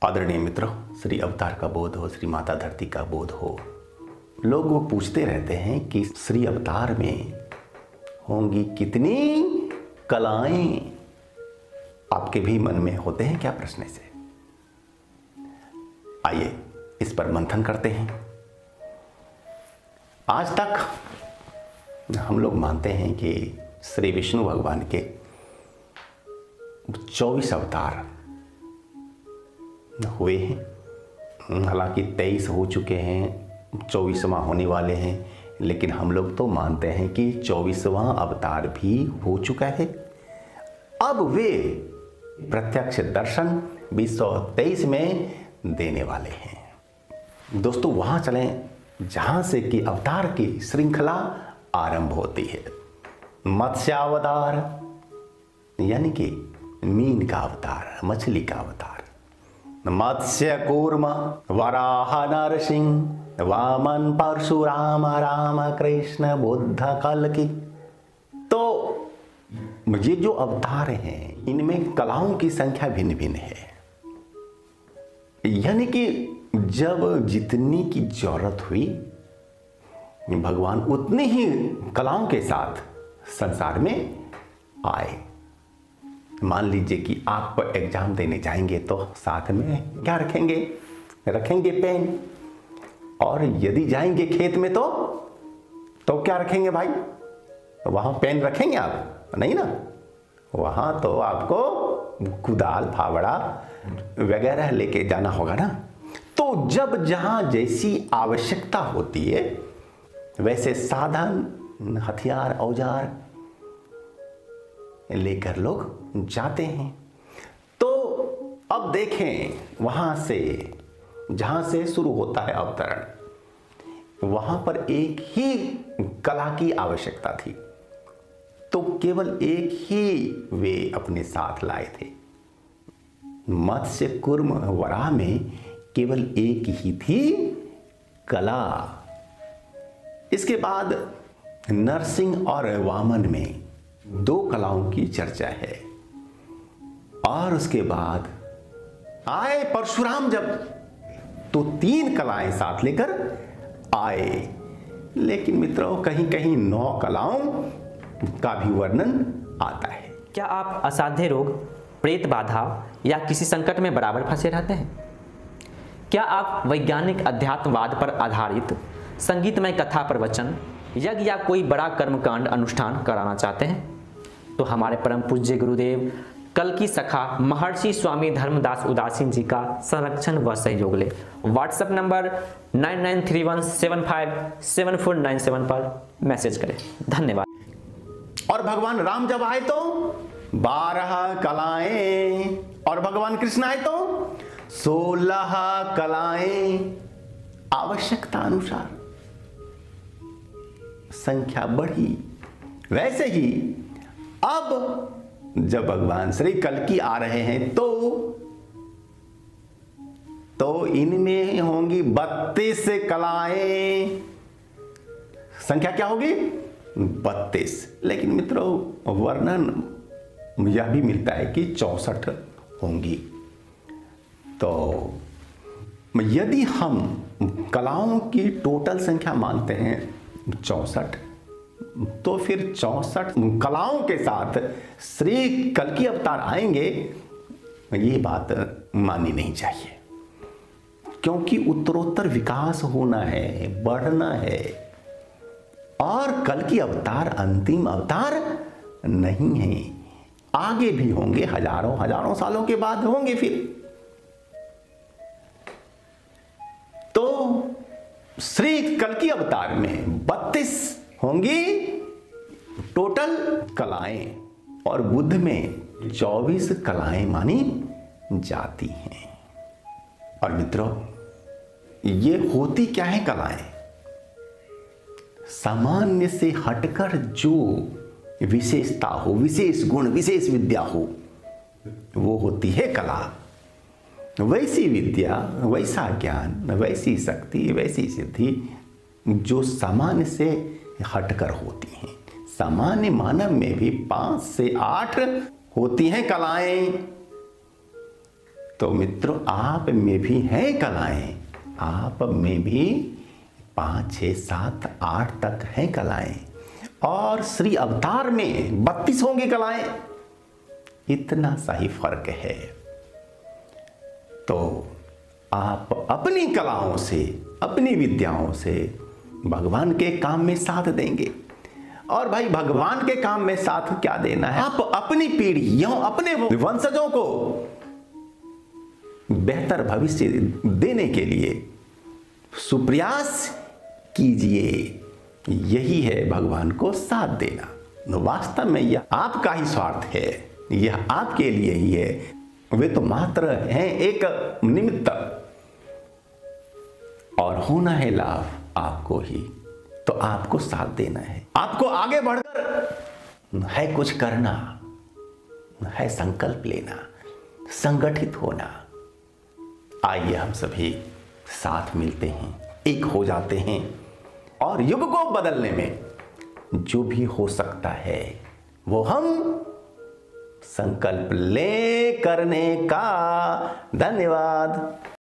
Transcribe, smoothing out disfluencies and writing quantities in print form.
आदरणीय मित्रों, श्री अवतार का बोध हो, श्री माता धरती का बोध हो। लोग वो पूछते रहते हैं कि श्री अवतार में होंगी कितनी कलाएं। आपके भी मन में होते हैं क्या प्रश्न से? आइए इस पर मंथन करते हैं। आज तक हम लोग मानते हैं कि श्री विष्णु भगवान के 24 अवतार हुए हैं। हालांकि 23 हो चुके हैं, 24वां होने वाले हैं, लेकिन हम लोग तो मानते हैं कि 24वां अवतार भी हो चुका है। अब वे प्रत्यक्ष दर्शन 2023 में देने वाले हैं। दोस्तों, वहां चलें जहां से कि अवतार की श्रृंखला आरंभ होती है। मत्स्यावतार यानी कि मीन का अवतार, मछली का अवतार। मत्स्य कूर्म, वराह नरसिंह, वामन परशुराम, राम कृष्ण बुद्ध कल्कि। तो ये जो अवतार हैं इनमें कलाओं की संख्या भिन्न भिन्न है। यानी कि जब जितनी की जरूरत हुई भगवान उतनी ही कलाओं के साथ संसार में आए। मान लीजिए कि आप एग्जाम देने जाएंगे तो साथ में क्या रखेंगे? रखेंगे पेन। और यदि जाएंगे खेत में तो क्या रखेंगे भाई? वहां पेन रखेंगे आप? नहीं ना। वहां तो आपको कुदाल, फावड़ा वगैरह लेके जाना होगा ना। तो जब जहां जैसी आवश्यकता होती है वैसे साधन, हथियार, औजार लेकर लोग जाते हैं। तो अब देखें, वहां से जहां से शुरू होता है अवतरण, वहां पर एक ही कला की आवश्यकता थी। तो केवल एक ही वे अपने साथ लाए थे। मत्स्य कूर्म वराह में केवल एक ही थी कला। इसके बाद नरसिंह और वामन में 2 कलाओं की चर्चा है। और उसके बाद आए परशुराम जब, तो 3 कलाएं साथ लेकर आए। लेकिन मित्रों, कहीं कहीं 9 कलाओं का भी वर्णन आता है। क्या आप असाध्य रोग, प्रेत बाधा या किसी संकट में बराबर फंसे रहते हैं? क्या आप वैज्ञानिक अध्यात्मवाद पर आधारित संगीतमय कथा प्रवचन, यज्ञ या कोई बड़ा कर्मकांड अनुष्ठान कराना चाहते हैं? तो हमारे परम पूज्य गुरुदेव कल्कि सखा महर्षि स्वामी धर्मदास उदासीन जी का संरक्षण व सहयोग ले। व्हाट्सएप नंबर 9931757497 पर मैसेज करें। धन्यवाद। और भगवान राम जब आए तो 12 कलाएं, और भगवान कृष्ण आए तो 16 कलाएं। आवश्यकता अनुसार संख्या बढ़ी। वैसे ही अब जब भगवान श्री कल्कि आ रहे हैं तो इनमें होंगी 32 कलाएं। संख्या क्या होगी? 32। लेकिन मित्रों, वर्णन यह भी मिलता है कि 64 होंगी। तो यदि हम कलाओं की टोटल संख्या मानते हैं 64, तो फिर 64 कलाओं के साथ श्री कल्कि अवतार आएंगे, ये बात माननी नहीं चाहिए। क्योंकि उत्तरोत्तर विकास होना है, बढ़ना है। और कल्कि अवतार अंतिम अवतार नहीं है, आगे भी होंगे। हजारों सालों के बाद होंगे फिर। तो श्री कल्कि अवतार में 32 होंगी टोटल कलाएं, और बुद्ध में 24 कलाएं मानी जाती हैं। और मित्रों, ये होती क्या है कलाएं? सामान्य से हटकर जो विशेषता हो, विशेष गुण, विशेष विद्या हो, वो होती है कला। वैसी विद्या, वैसा ज्ञान, वैसी शक्ति, वैसी सिद्धि जो सामान्य से हटकर होती हैं। सामान्य मानव में भी 5 से 8 होती हैं कलाएं। तो मित्रों, आप में भी हैं कलाएं, आप में भी 5, 6, 7, 8 तक हैं कलाएं, और श्री अवतार में 32 होंगी कलाएं। इतना सा ही फर्क है। तो आप अपनी कलाओं से, अपनी विद्याओं से भगवान के काम में साथ देंगे। और भाई, भगवान के काम में साथ क्या देना है? आप अपनी पीढ़ियों, अपने वंशजों को बेहतर भविष्य देने के लिए सुप्रयास कीजिए। यही है भगवान को साथ देना। वास्तव में यह आपका ही स्वार्थ है, यह आपके लिए ही है। वे तो मात्र हैं एक निमित्त, और होना है लाभ आपको ही। तो आपको साथ देना है, आपको आगे बढ़कर है कुछ करना है, संकल्प लेना, संगठित होना। आइए हम सभी साथ मिलते हैं, एक हो जाते हैं, और युग को बदलने में जो भी हो सकता है वो हम संकल्प ले करने का। धन्यवाद।